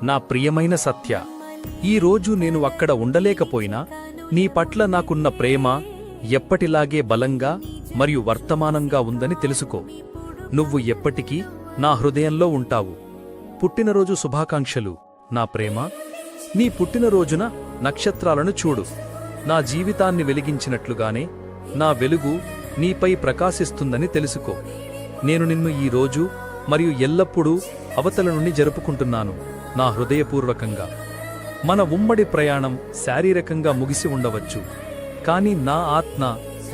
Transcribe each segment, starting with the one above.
నా ప్రియమైన సత్య, ఈరోజు నేను అక్కడ ఉండలేకపోయినా నీ పట్ల నాకున్న ప్రేమ ఎప్పటిలాగే బలంగా మరియు వర్తమానంగా ఉందని తెలుసుకో. నువ్వు ఎప్పటికీ నా హృదయంలో ఉంటావు. పుట్టినరోజు శుభాకాంక్షలు నా ప్రేమ. నీ పుట్టినరోజున నక్షత్రాలను చూడు. నా జీవితాన్ని వెలిగించినట్లుగానే నా వెలుగు నీపై ప్రకాశిస్తుందని తెలుసుకో. నేను నిన్ను ఈ రోజు మరియు ఎల్లప్పుడూ అవతల నుండి జరుపుకుంటున్నాను నా హృదయపూర్వకంగా. మన ఉమ్మడి ప్రయాణం శారీరకంగా ముగిసి ఉండవచ్చు, కానీ నా ఆత్మ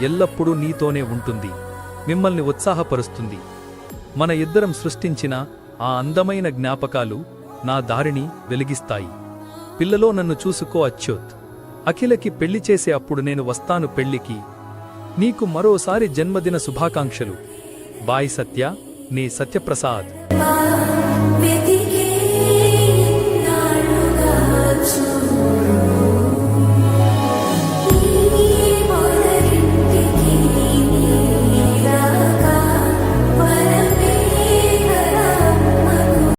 ఎల్లప్పుడూ నీతోనే ఉంటుంది, మిమ్మల్ని ఉత్సాహపరుస్తుంది. మన ఇద్దరం సృష్టించిన ఆ అందమైన జ్ఞాపకాలు నా దారిని వెలిగిస్తాయి. పిల్లలో నన్ను చూసుకో అచ్యుత్. అఖిలకి పెళ్లి చేసే అప్పుడు నేను వస్తాను పెళ్లికి. నీకు మరోసారి జన్మదిన శుభాకాంక్షలు. బాయ్ సత్య, నీ సత్యప్రసాద్.